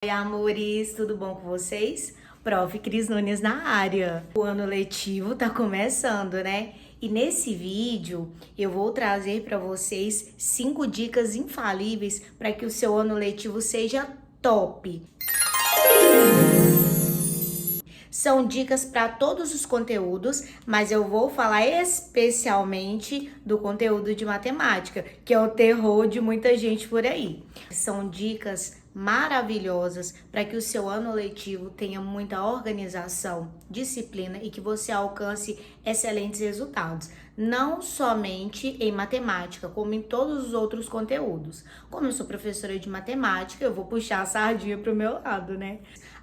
Oi, amores, tudo bom com vocês? Prof. Cris Nunes na área. O ano letivo tá começando, né? E nesse vídeo eu vou trazer para vocês 5 dicas infalíveis para que o seu ano letivo seja top. São dicas para todos os conteúdos, mas eu vou falar especialmente do conteúdo de matemática, que é o terror de muita gente por aí. São dicas maravilhosas para que o seu ano letivo tenha muita organização, disciplina e que você alcance excelentes resultados, não somente em matemática, como em todos os outros conteúdos. Como eu sou professora de matemática, eu vou puxar a sardinha para o meu lado, né?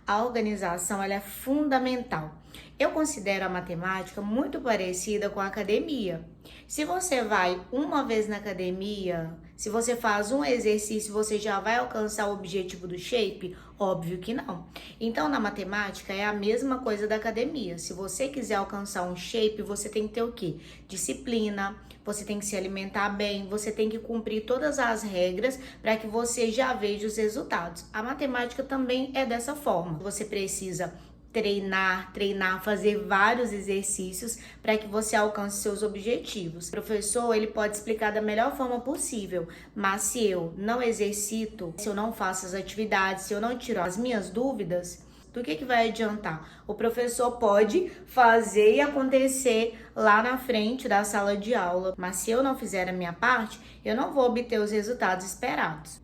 A organização ela é fundamental. Eu considero a matemática muito parecida com a academia. Se você vai uma vez na academia, se você faz um exercício, você já vai alcançar o objetivo do shape? Óbvio que não. Então, na matemática é a mesma coisa da academia. Se você quiser alcançar um shape, você tem que ter o quê? Disciplina, você tem que se alimentar bem, você tem que cumprir todas as regras para que você já veja os resultados. A matemática também é dessa forma. Você precisa treinar, fazer vários exercícios para que você alcance seus objetivos. O professor, ele pode explicar da melhor forma possível, mas se eu não exercito, se eu não faço as atividades, se eu não tiro as minhas dúvidas, do que vai adiantar? O professor pode fazer e acontecer lá na frente da sala de aula, mas se eu não fizer a minha parte, eu não vou obter os resultados esperados.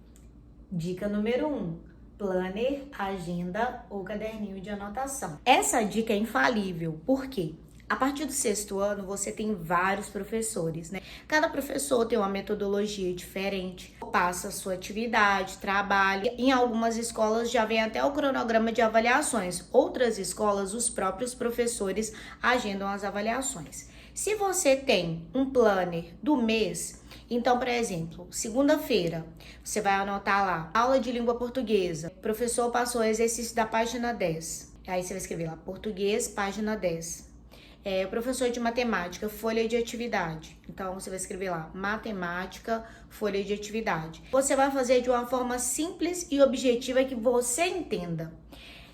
Dica número 1. Planner, agenda ou caderninho de anotação. Essa dica é infalível. Por quê? A partir do 6º ano, você tem vários professores, né? Cada professor tem uma metodologia diferente, passa a sua atividade, trabalho. Em algumas escolas já vem até o cronograma de avaliações. Outras escolas, os próprios professores agendam as avaliações. Se você tem um planner do mês, então, por exemplo, segunda-feira, você vai anotar lá, aula de língua portuguesa. O professor passou o exercício da página 10. Aí você vai escrever lá, português, página 10. Professor de matemática, folha de atividade. Então, você vai escrever lá, matemática, folha de atividade. Você vai fazer de uma forma simples e objetiva que você entenda.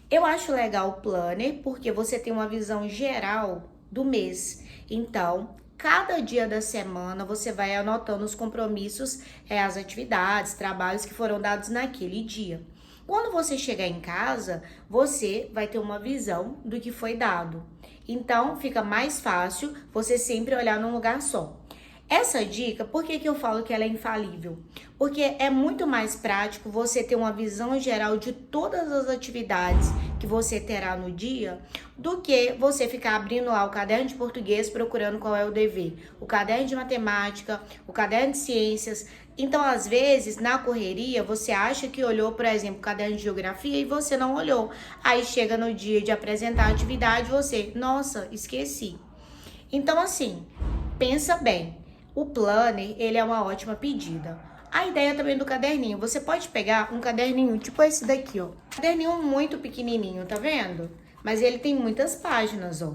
Eu acho legal o planner porque você tem uma visão geral do mês. Então, cada dia da semana você vai anotando os compromissos, as atividades, trabalhos que foram dados naquele dia. Quando você chegar em casa, você vai ter uma visão do que foi dado. Então, fica mais fácil você sempre olhar num lugar só. Essa dica, por que eu falo que ela é infalível? Porque é muito mais prático você ter uma visão geral de todas as atividades que você terá no dia, do que você ficar abrindo lá o caderno de português procurando qual é o dever, o caderno de matemática, o caderno de ciências. Então, às vezes, na correria, você acha que olhou, por exemplo, o caderno de geografia e você não olhou. Aí chega no dia de apresentar a atividade, você, nossa, esqueci. Então, assim, pensa bem. O planner, ele é uma ótima pedida. A ideia também do caderninho, você pode pegar um caderninho tipo esse daqui, ó. Caderninho muito pequenininho, tá vendo? Mas ele tem muitas páginas, ó.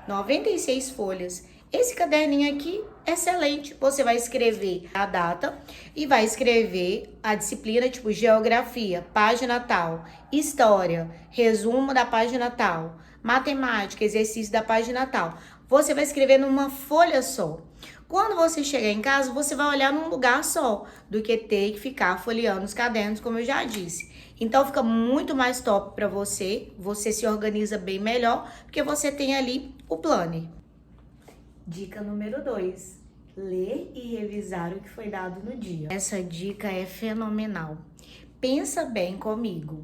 96 folhas. Esse caderninho aqui, excelente. Você vai escrever a data e vai escrever a disciplina, tipo geografia, página tal, história, resumo da página tal, matemática, exercício da página tal. Você vai escrever numa folha só. Quando você chegar em casa, você vai olhar num lugar só, do que ter que ficar folheando os cadernos, como eu já disse. Então, fica muito mais top para você se organiza bem melhor, porque você tem ali o planner. Dica número 2, ler e revisar o que foi dado no dia. Essa dica é fenomenal. Pensa bem comigo.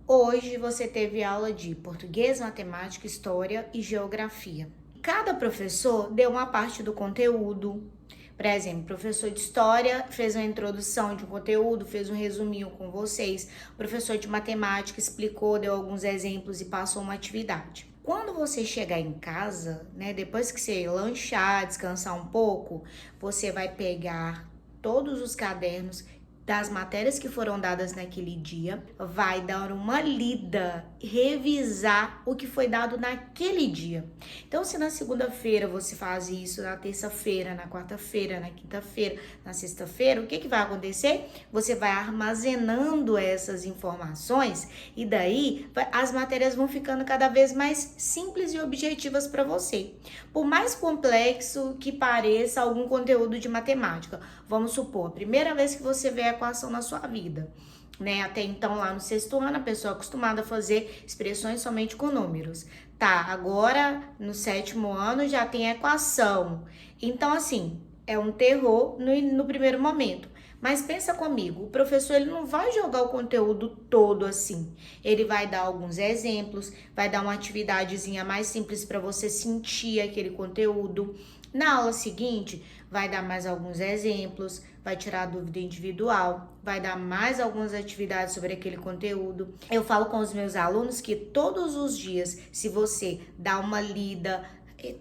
Hoje você teve aula de português, matemática, história e geografia. Cada professor deu uma parte do conteúdo. Por exemplo, o professor de história fez uma introdução de um conteúdo, fez um resuminho com vocês. O professor de matemática explicou, deu alguns exemplos e passou uma atividade. Quando você chegar em casa, né, depois que você lanchar, descansar um pouco, você vai pegar todos os cadernos, das matérias que foram dadas naquele dia, vai dar uma lida, revisar o que foi dado naquele dia. Então, se na segunda-feira você faz isso, na terça-feira, na quarta-feira, na quinta-feira, na sexta-feira, o que vai acontecer? Você vai armazenando essas informações e daí as matérias vão ficando cada vez mais simples e objetivas para você. Por mais complexo que pareça algum conteúdo de matemática, vamos supor, a primeira vez que você vê a equação na sua vida, né? Até então, lá no sexto ano, a pessoa é acostumada a fazer expressões somente com números. Tá, agora no sétimo ano já tem a equação. Então, assim, é um terror no primeiro momento. Mas pensa comigo, o professor ele não vai jogar o conteúdo todo assim. Ele vai dar alguns exemplos, vai dar uma atividadezinha mais simples para você sentir aquele conteúdo. Na aula seguinte, vai dar mais alguns exemplos, vai tirar a dúvida individual, vai dar mais algumas atividades sobre aquele conteúdo. Eu falo com os meus alunos que todos os dias, se você dá uma lida,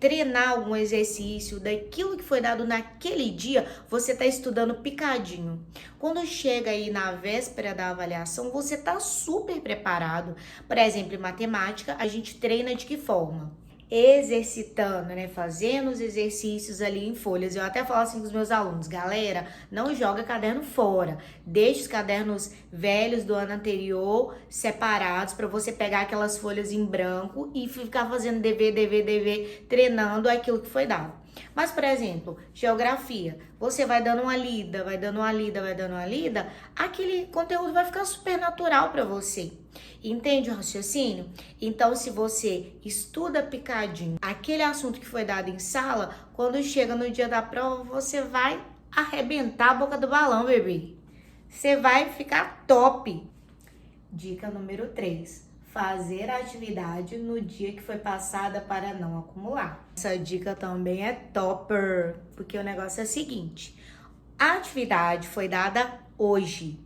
treinar algum exercício daquilo que foi dado naquele dia, você está estudando picadinho. Quando chega aí na véspera da avaliação, você está super preparado. Por exemplo, em matemática, a gente treina de que forma? Exercitando, né? Fazendo os exercícios ali em folhas. Eu até falo assim com os meus alunos, galera, não joga caderno fora. Deixe os cadernos velhos do ano anterior separados para você pegar aquelas folhas em branco e ficar fazendo dever, treinando aquilo que foi dado. Mas, por exemplo, geografia, você vai dando uma lida, aquele conteúdo vai ficar super natural para você. Entende o raciocínio? Então, se você estuda picadinho aquele assunto que foi dado em sala, quando chega no dia da prova, você vai arrebentar a boca do balão, bebê. Você vai ficar top. Dica número 3. Fazer a atividade no dia que foi passada para não acumular. Essa dica também é topper, porque o negócio é o seguinte: a atividade foi dada hoje,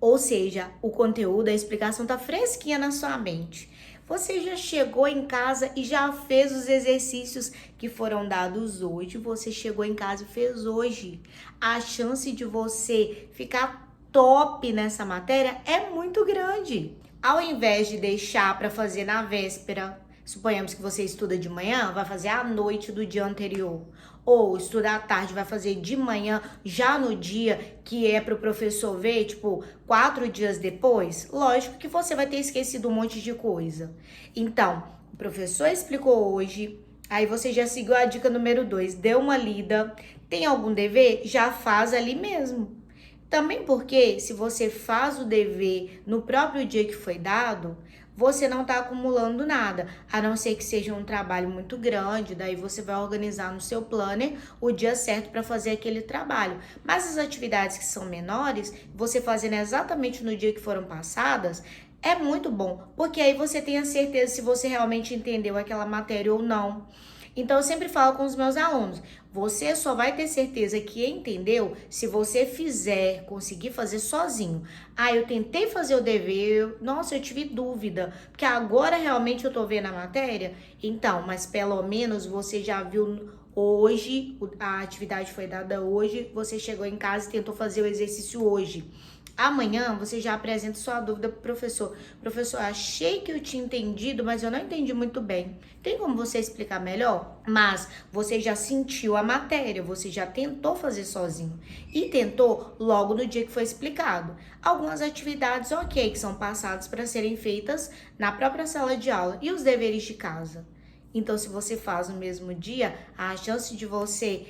ou seja, o conteúdo, a explicação tá fresquinha na sua mente. Você já chegou em casa e já fez os exercícios que foram dados hoje, você chegou em casa e fez hoje. A chance de você ficar top nessa matéria é muito grande. Ao invés de deixar para fazer na véspera, suponhamos que você estuda de manhã, vai fazer à noite do dia anterior. Ou estuda à tarde, vai fazer de manhã, já no dia que é para o professor ver, tipo, 4 dias depois. Lógico que você vai ter esquecido um monte de coisa. Então, o professor explicou hoje, aí você já seguiu a dica número 2, deu uma lida, tem algum dever? Já faz ali mesmo. Também porque, se você faz o dever no próprio dia que foi dado, você não está acumulando nada, a não ser que seja um trabalho muito grande, daí você vai organizar no seu planner o dia certo para fazer aquele trabalho. Mas as atividades que são menores, você fazendo exatamente no dia que foram passadas, é muito bom, porque aí você tem a certeza se você realmente entendeu aquela matéria ou não. Então, eu sempre falo com os meus alunos, você só vai ter certeza que entendeu se você fizer, conseguir fazer sozinho. Ah, eu tentei fazer o dever, nossa, eu tive dúvida, porque agora realmente eu tô vendo a matéria. Então, mas pelo menos você já viu hoje, a atividade foi dada hoje, você chegou em casa e tentou fazer o exercício hoje. Amanhã você já apresenta sua dúvida pro professor. Professor, achei que eu tinha entendido, mas eu não entendi muito bem. Tem como você explicar melhor? Mas você já sentiu a matéria, você já tentou fazer sozinho. E tentou logo no dia que foi explicado. Algumas atividades, ok, que são passadas para serem feitas na própria sala de aula. E os deveres de casa? Então, se você faz no mesmo dia, a chance de você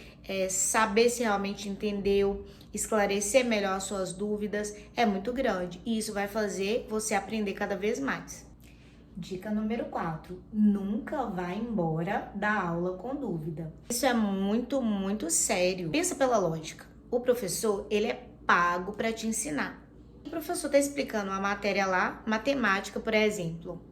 saber se realmente entendeu, esclarecer melhor as suas dúvidas é muito grande. E isso vai fazer você aprender cada vez mais. Dica número 4. Nunca vá embora da aula com dúvida. Isso é muito, muito sério. Pensa pela lógica. O professor, ele é pago para te ensinar. O professor está explicando uma matéria lá, matemática, por exemplo.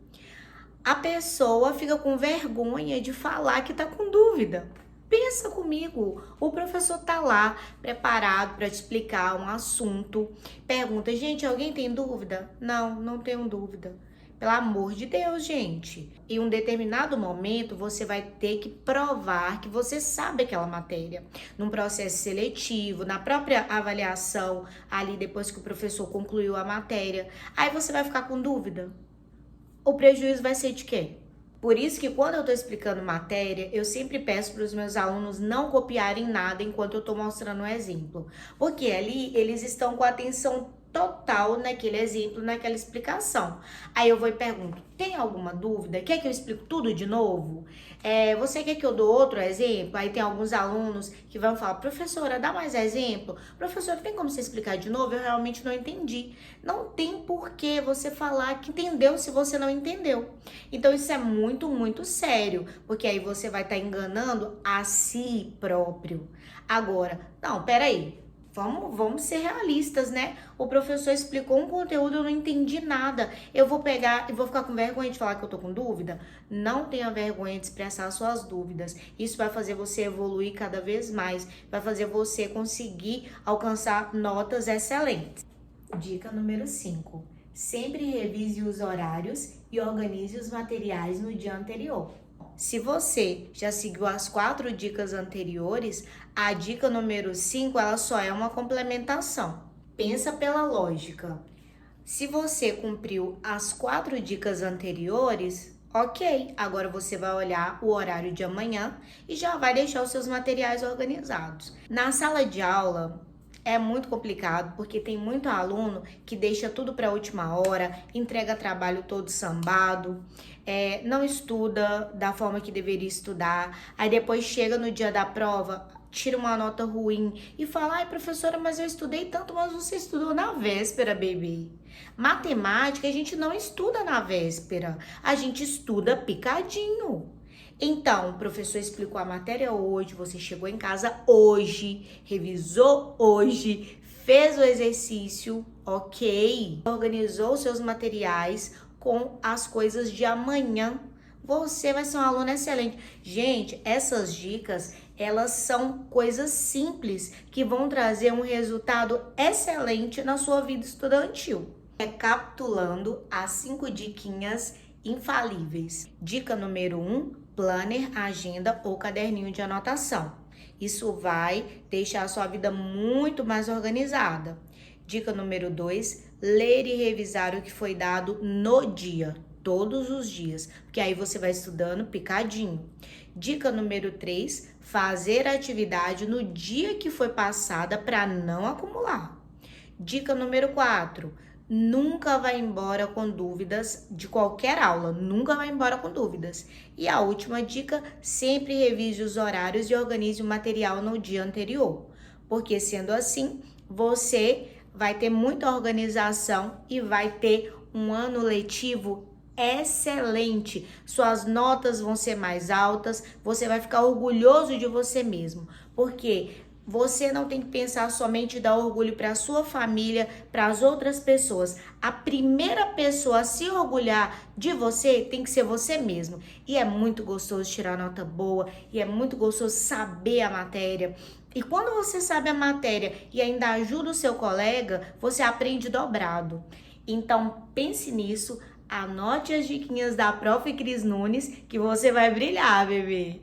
A pessoa fica com vergonha de falar que tá com dúvida. Pensa comigo, o professor tá lá preparado para te explicar um assunto. Pergunta, gente, alguém tem dúvida? Não, não tenho dúvida. Pelo amor de Deus, gente. Em um determinado momento, você vai ter que provar que você sabe aquela matéria. Num processo seletivo, na própria avaliação, ali depois que o professor concluiu a matéria. Aí você vai ficar com dúvida. O prejuízo vai ser de quem? Por isso que quando eu estou explicando matéria, eu sempre peço para os meus alunos não copiarem nada enquanto eu estou mostrando um exemplo. Porque ali eles estão com a atenção total naquele exemplo, naquela explicação. Aí eu vou e pergunto, tem alguma dúvida? Quer que eu explique tudo de novo? Você quer que eu dou outro exemplo? Aí tem alguns alunos que vão falar, professora, dá mais exemplo? Professora, tem como você explicar de novo? Eu realmente não entendi. Não tem por que você falar que entendeu se você não entendeu. Então isso é muito, muito sério, porque aí você vai estar enganando a si próprio. Agora, não, peraí. Vamos ser realistas, né? O professor explicou um conteúdo, eu não entendi nada. Eu vou pegar e vou ficar com vergonha de falar que eu tô com dúvida? Não tenha vergonha de expressar suas dúvidas. Isso vai fazer você evoluir cada vez mais. Vai fazer você conseguir alcançar notas excelentes. Dica número 5. Sempre revise os horários e organize os materiais no dia anterior. Se você já seguiu as 4 dicas anteriores, a dica número 5 ela só é uma complementação. Pensa pela lógica. Se você cumpriu as 4 dicas anteriores, ok. Agora você vai olhar o horário de amanhã e já vai deixar os seus materiais organizados. Na sala de aula, é muito complicado porque tem muito aluno que deixa tudo para a última hora, entrega trabalho todo sambado, não estuda da forma que deveria estudar, aí depois chega no dia da prova, tira uma nota ruim e fala, ai professora, mas eu estudei tanto, mas você estudou na véspera, bebê. Matemática a gente não estuda na véspera, a gente estuda picadinho. Então, o professor explicou a matéria hoje, você chegou em casa hoje, revisou hoje, fez o exercício, ok? Organizou seus materiais com as coisas de amanhã. Você vai ser um aluno excelente. Gente, essas dicas, elas são coisas simples que vão trazer um resultado excelente na sua vida estudantil. Recapitulando as 5 diquinhas infalíveis. Dica número 1, planner, agenda ou caderninho de anotação. Isso vai deixar a sua vida muito mais organizada. Dica número 2, ler e revisar o que foi dado no dia, todos os dias, porque aí você vai estudando picadinho. Dica número 3, fazer a atividade no dia que foi passada para não acumular. Dica número 4, nunca vai embora com dúvidas de qualquer aula, nunca vai embora com dúvidas. E a última dica, sempre revise os horários e organize o material no dia anterior, porque sendo assim, você vai ter muita organização e vai ter um ano letivo excelente. Suas notas vão ser mais altas, você vai ficar orgulhoso de você mesmo, porque você não tem que pensar somente em dar orgulho para a sua família, para as outras pessoas. A primeira pessoa a se orgulhar de você tem que ser você mesmo. E é muito gostoso tirar nota boa, e é muito gostoso saber a matéria. E quando você sabe a matéria e ainda ajuda o seu colega, você aprende dobrado. Então pense nisso, anote as diquinhas da Prof. Cris Nunes que você vai brilhar, bebê.